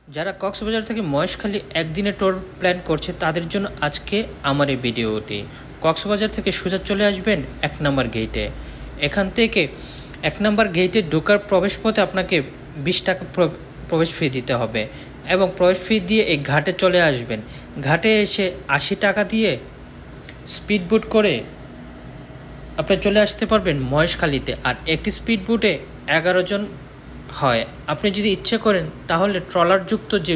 যারা কক্সবাজার থেকে মহেশখালী একদিনের ট্যুর প্ল্যান করছে তাদের জন্য আজকে আমার এই ভিডিওটি। কক্সবাজার থেকে সোজা চলে আসবেন ১ নম্বর গেটে। এখান থেকে ১ নম্বর গেটে ঢোকার প্রবেশ পথে আপনাকে ২০ টাকা প্রবেশ ফি দিতে হবে এবং প্রবেশ ফি দিয়ে এই ঘাটে চলে আসবেন। ঘাটে এসে ৮০ টাকা দিয়ে স্পিড বোট করে আপনি চলে আসতে পারবেন মহেশখালীতে। আর একটি স্পিড বোটে ১১ জন হয়। আপনি যদি ইচ্ছে করেন তাহলে ট্রলারযুক্ত যে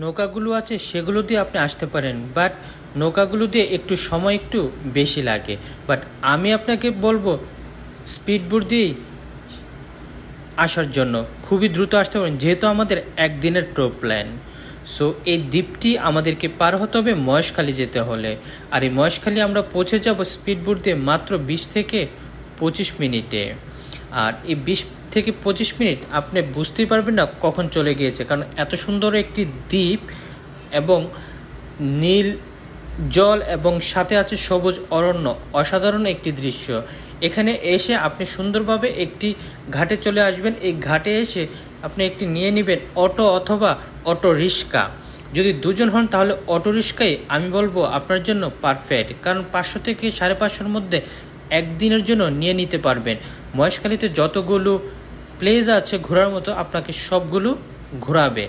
নৌকাগুলো আছে সেগুলো দিয়ে আপনি আসতে পারেন, বাট নৌকাগুলো দিয়ে একটু সময় একটু বেশি লাগে। বাট আমি আপনাকে বলবো স্পিড বোট দিয়েই আসার জন্য খুবই দ্রুত আসতে পারেন, যেহেতু আমাদের একদিনের ট্যুর প্ল্যান। সো এই দ্বীপটি আমাদেরকে পার হতে হবে মহেশখালী যেতে হলে। আর এই মহেশখালী আমরা পৌঁছে যাব স্পিড বোট দিয়ে মাত্র ২০ থেকে ২৫ মিনিটে। আর এই ২০ থেকে ২৫ মিনিট আপনি বুঝতেই পারবেন না কখন চলে গিয়েছে, কারণ এত সুন্দর একটি দ্বীপ এবং নীল জল এবং সাথে আছে সবুজ অরণ্য, অসাধারণ একটি দৃশ্য। এখানে এসে আপনি সুন্দরভাবে একটি ঘাটে চলে আসবেন। এই ঘাটে এসে আপনি একটি নিয়ে নেবেন অটো অথবা অটো রিক্সা। যদি দুজন হন তাহলে অটো রিক্সাই আমি বলবো আপনার জন্য পারফেক্ট, কারণ ৫০০ থেকে ৫৫০র মধ্যে একদিনের জন্য নিয়ে নিতে পারবেন। মহেশখালীতে যতগুলো প্লেস আছে ঘোরার মতো আপনাকে সবগুলো ঘোরাবে।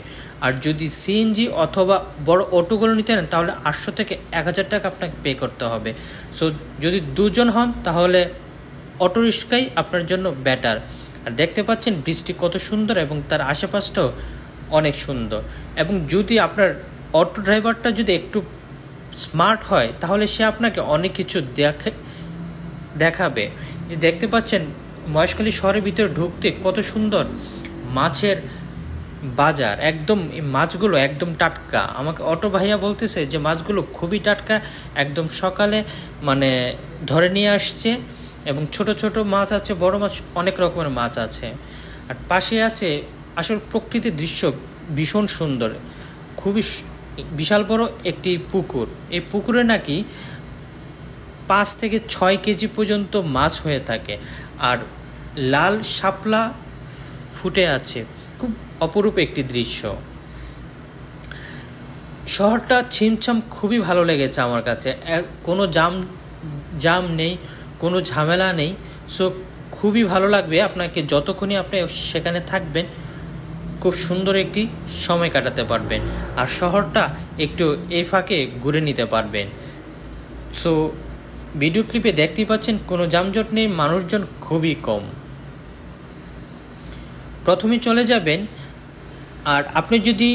আর যদি সিএনজি অথবা বড় অটোগুলো নিতে নেন তাহলে ৮০০ থেকে ১০০০ টাকা আপনাকে পে করতে হবে। সো যদি দুজন হন তাহলে অটো রিক্সাই আপনার জন্য বেটার। আর দেখতে পাচ্ছেন বৃষ্টি কত সুন্দর এবং তার আশেপাশটাও অনেক সুন্দর। এবং যদি আপনার অটো ড্রাইভারটা যদি একটু স্মার্ট হয় তাহলে সে আপনাকে অনেক কিছু দেখাবে। যে দেখতে পাচ্ছেন মহেশখালী শহরের ভিতরে ঢুকতে কত সুন্দর মাছের বাজার, একদম এই মাছগুলো একদম টাটকা। আমাকে অটো ভাইয়া বলতেছে যে মাছগুলো খুবই টাটকা, একদম সকালে ধরে নিয়ে আসছে এবং ছোট ছোট মাছ আছে, বড় মাছ, অনেক রকমের মাছ আছে। আর পাশে আছে আসলে প্রকৃতির দৃশ্য ভীষণ সুন্দর, খুবই বিশাল বড় একটি পুকুর। এই পুকুরে নাকি ৫ থেকে ৬ কেজি পর্যন্ত মাছ হয়ে থাকে আর লাল শাপলা ফুটে আছে, খুব অপরূপ একটি দৃশ্য। শহরটা ছিমছাম, খুবই ভালো লেগেছে আমার কাছে। কোনো জাম নেই, কোনো ঝামেলা নেই। সো খুবই ভালো লাগবে আপনাকে, যতক্ষণই আপনি সেখানে থাকবেন খুব সুন্দর একটি সময় কাটাতে পারবেন আর শহরটা একটু এই ফাঁকে ঘুরে নিতে পারবেন। সো ভিডিও ক্লিপে দেখতেই পাচ্ছেন কোনো যানজট নেই, মানুষজন খুবই কম। প্রথমে চলে যাবেন। আর আপনি যদি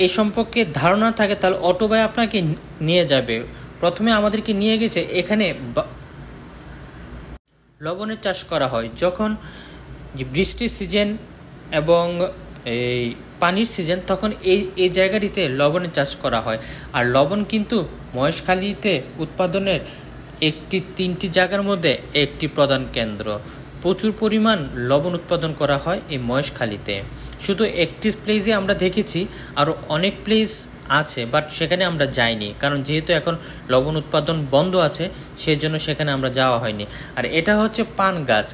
এই সম্পর্কে ধারণা থাকে তাহলে অটো ভাই আপনাকে নিয়ে যাবে। প্রথমে আমাদেরকে নিয়ে গেছে এখানে লবণের চাষ করা হয়। যখন যে বৃষ্টির সিজন এবং এই পানির সিজন তখন এই জায়গাটিতে লবণের চাষ করা হয়। আর লবণ কিন্তু মহেশখালীতে উৎপাদনের ৩টি জায়গার মধ্যে একটি প্রধান কেন্দ্র। প্রচুর পরিমাণ লবণ উৎপাদন করা হয় এই মহেশখালীতে। শুধু একটি প্লেসে আমরা দেখেছি, আরও অনেক প্লেস আছে, বাট সেখানে আমরা যাইনি, কারণ যেহেতু এখন লবণ উৎপাদন বন্ধ আছে সেজন্য সেখানে আমরা যাওয়া হয়নি। আর এটা হচ্ছে পান গাছ।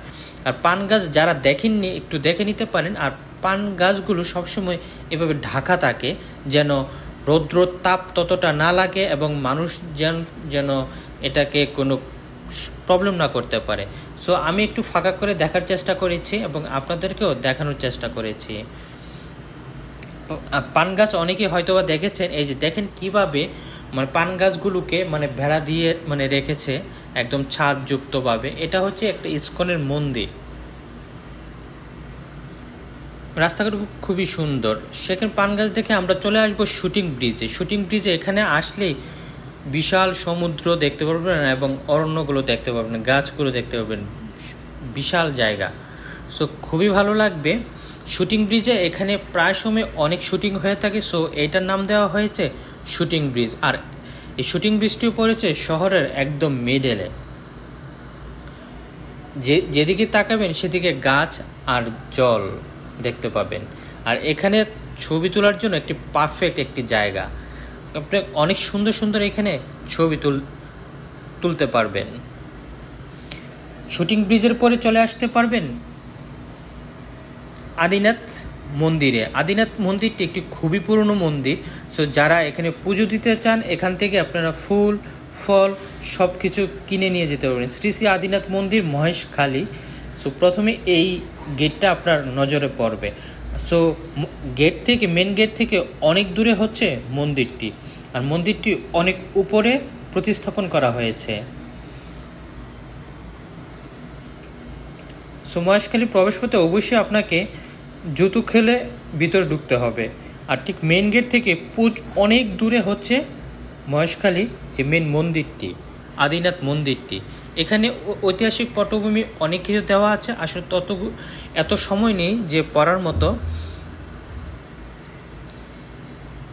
আর পান গাছ যারা দেখেননি একটু দেখে নিতে পারেন। আর পান গাছগুলো সবসময় এভাবে ঢাকা থাকে যেন রৌদ্র তাপ ততটা না লাগে এবং মানুষ যেন এটাকে কোনো প্রবলেম না করতে পারে। সো আমি একটু ফাঁকা করে দেখার চেষ্টা করেছি এবং আপনাদেরকেও দেখানোর চেষ্টা করেছি। পান গাছ অনেকেই হয়তোবা দেখেছেন, এই যে দেখেন কিভাবে পান গাছগুলোকে ভেড়া দিয়ে রেখেছে একদম ছাদযুক্তভাবে। এটা হচ্ছে একটা ইসকনের মন্দির। রাস্তাঘাট খুবই সুন্দর। সেখানে পান গাছ দেখে আমরা চলে আসবো শুটিং ব্রিজে। শুটিং ব্রিজে এখানে আসলেই বিশাল সমুদ্র দেখতে পারবেন এবং অরণ্যগুলো দেখতে পারবেন, গাছগুলো দেখতে পারবেন, বিশাল জায়গা। সো খুবই ভালো লাগবে শুটিং ব্রিজে। এখানে প্রায় সময় অনেক শুটিং হয়ে থাকে, সো এটার নাম দেওয়া হয়েছে শুটিং ব্রিজ। আর এই শুটিং ব্রিজটিও পড়েছে শহরের একদম মিডলে। যেদিকে তাকাবেন সেদিকে গাছ আর জল দেখতে পাবেন। আর এখানে ছবি তোলার জন্য একটি পারফেক্ট একটি জায়গা। আপনি অনেক সুন্দর সুন্দর এখানে ছবি তুলতে পারবেন। শুটিং ব্রিজের পরে চলে আসতে পারবেন আদিনাথ মন্দিরে। আদিনাথ মন্দিরটি একটি খুবই পুরনো মন্দির। সো যারা এখানে পুজো দিতে চান এখান থেকে আপনারা ফুল ফল সব কিছু কিনে নিয়ে যেতে পারবেন। শ্রী শ্রী আদিনাথ মন্দির মহেশখালী। সো প্রথমে এই গেটটা আপনার নজরে পড়বে। সো গেট থেকে মেন গেট থেকে অনেক দূরে হচ্ছে মন্দিরটি, আর মন্দিরটি অনেক উপরে প্রতিস্থাপন করা হয়েছে। সো মহেশখালী প্রবেশ করতে অবশ্যই আপনাকে জুতো খেলে ভিতরে ঢুকতে হবে। আর ঠিক মেন গেট থেকে অনেক দূরে হচ্ছে মহেশখালী যে মেন মন্দিরটি, আদিনাথ মন্দিরটি। এখানে ঐতিহাসিক পটভূমি অনেক কিছু দেওয়া আছে, আসলে এত সময় নেই যে পড়ার মতো।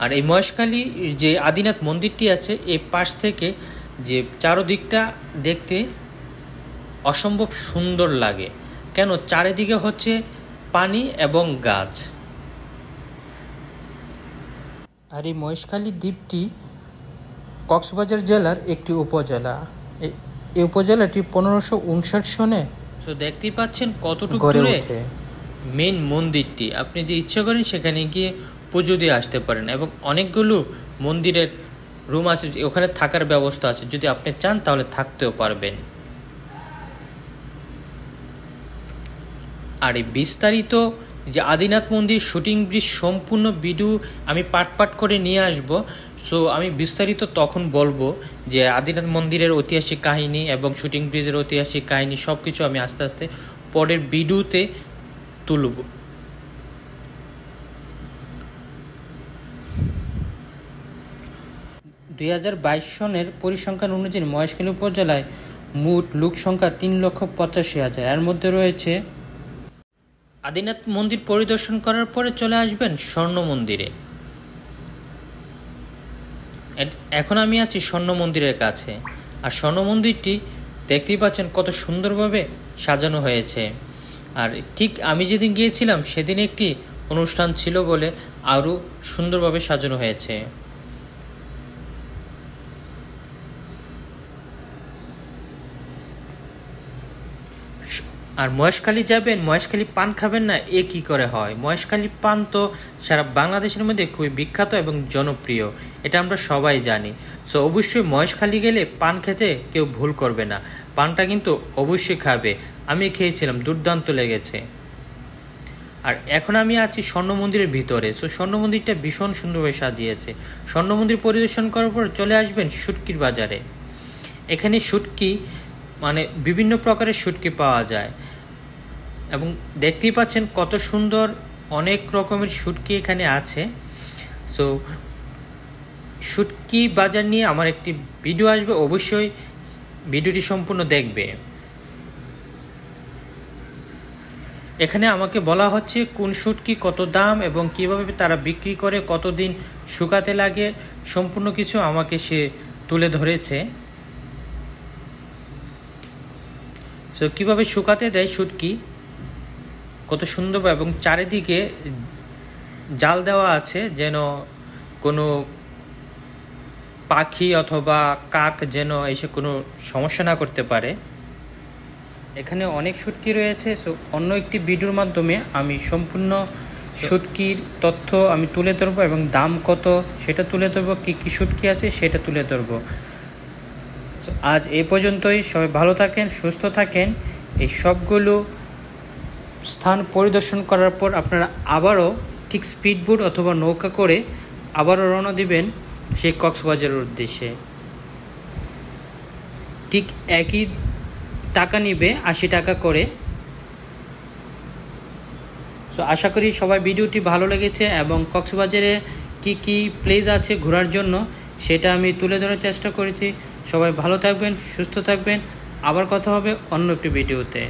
আর এই মহেশখালী যে আদিনাথ মন্দিরটি আছে এই পাশ থেকে যে চারদিকটা দেখতে অসম্ভব সুন্দর লাগে, কেন চারিদিকে হচ্ছে পানি এবং গাছ। আর এই মহেশখালী দ্বীপটি কক্সবাজার জেলার একটি উপজেলা। এই উপজেলাটি 1559 সনে তো দেখতেই পাচ্ছেন কতটুকু দূরে মেন মন্দিরটি। আপনি যে ইচ্ছা করেন সেখানে গিয়ে পুজো দিয়ে আসতে পারেন, এবং অনেকগুলো মন্দিরের রুম আছে, ওখানে থাকার ব্যবস্থা আছে, যদি আপনি চান তাহলে থাকতেও পারবেন। আর এই বিস্তারিত যে আদিনাথ মন্দির শুটিং ব্রিজ সম্পূর্ণ ভিডিও আমি পাট করে নিয়ে আসব। সো আমি বিস্তারিত তখন বলবো যে আদিনাথ মন্দিরের ঐতিহাসিক কাহিনী এবং শুটিং ব্রিজের ঐতিহাসিক কাহিনী সব কিছু আমি আস্তে আস্তে পরের ভিডিওতে তুলব। 2022 সনের পরিসংখ্যান অনুযায়ী মহেশখালী উপজেলায় মোট লোক সংখ্যা 3,85,000। এর মধ্যে রয়েছে আদিনাথ মন্দির পরিদর্শন করার পরে চলে আসবেন স্বর্ণ মন্দিরে। এখন আমি আছি স্বর্ণ মন্দিরের কাছে, আর স্বর্ণ মন্দিরটি দেখতেই পাচ্ছেন কত সুন্দরভাবে সাজানো হয়েছে। আর ঠিক আমি যেদিন গিয়েছিলাম সেদিন একটি অনুষ্ঠান ছিল বলে আরও সুন্দরভাবে সাজানো হয়েছে। আর মহেশখালী যাবেন, মহেশখালী পান খাবেন না এ কি করে হয়? মহেশখালী পান তো সারা বাংলাদেশের মধ্যে খুবই বিখ্যাত এবং জনপ্রিয়, এটা আমরা সবাই জানি। সো অবশ্যই মহেশখালী গেলে পান খেতে কেউ ভুল করবে না, পানটা কিন্তু অবশ্যই খাবে। আমি খেয়েছিলাম, দুর্দান্ত লেগেছে। আর এখন আমি আছি স্বর্ণ মন্দিরের ভিতরে। সো স্বর্ণ মন্দিরটা ভীষণ সুন্দরভাবে সাজিয়েছে। স্বর্ণ মন্দির পরিদর্শন করার পর চলে আসবেন শুটকির বাজারে। এখানে শুটকি মানে বিভিন্ন প্রকারের শুটকি পাওয়া যায়, এবং দেখতেই পাচ্ছেন কত সুন্দর অনেক রকমের শুটকি এখানে আছে। সো শুটকি বাজার নিয়ে আমার একটি ভিডিও আসবে, অবশ্যই ভিডিওটি সম্পূর্ণ দেখবে। এখানে আমাকে বলা হচ্ছে কোন শুটকি কত দাম এবং কিভাবে তারা বিক্রি করে, কতদিন শুকাতে লাগে, সম্পূর্ণ কিছু আমাকে সে তুলে ধরেছে। সো কীভাবে শুকাতে দেয় শুটকি কত সুন্দর, এবং চারিদিকে জাল দেওয়া আছে যেন কোনো পাখি অথবা কাক যেন এসে কোনো সমস্যা না করতে পারে। এখানে অনেক শুটকি রয়েছে। সো অন্য একটি ভিডিওর মাধ্যমে আমি সম্পূর্ণ শুটকির তথ্য আমি তুলে ধরবো এবং দাম কত সেটা তুলে ধরবো, কী কী শুটকি আছে সেটা তুলে ধরবো। আজ এই পর্যন্তই। সবাই ভালো থাকেন, সুস্থ থাকেন। এই সবগুলো স্থান পরিদর্শন করার পর আপনারা আবারও ঠিক স্পিডবোট অথবা নৌকা করে আবারও রওনা দিবেন সেই কক্সবাজারের উদ্দেশ্যে। ঠিক একই টাকা নিবে, 80 টাকা করে। তো আশা করি সবাই ভিডিওটি ভালো লেগেছে, এবং কক্সবাজারে কি কি প্লেস আছে ঘোরার জন্য সেটা আমি তুলে ধরার চেষ্টা করেছি। সবাই ভালো থাকবেন, সুস্থ থাকবেন। আবার কথা হবে অন্য একটি ভিডিওতে।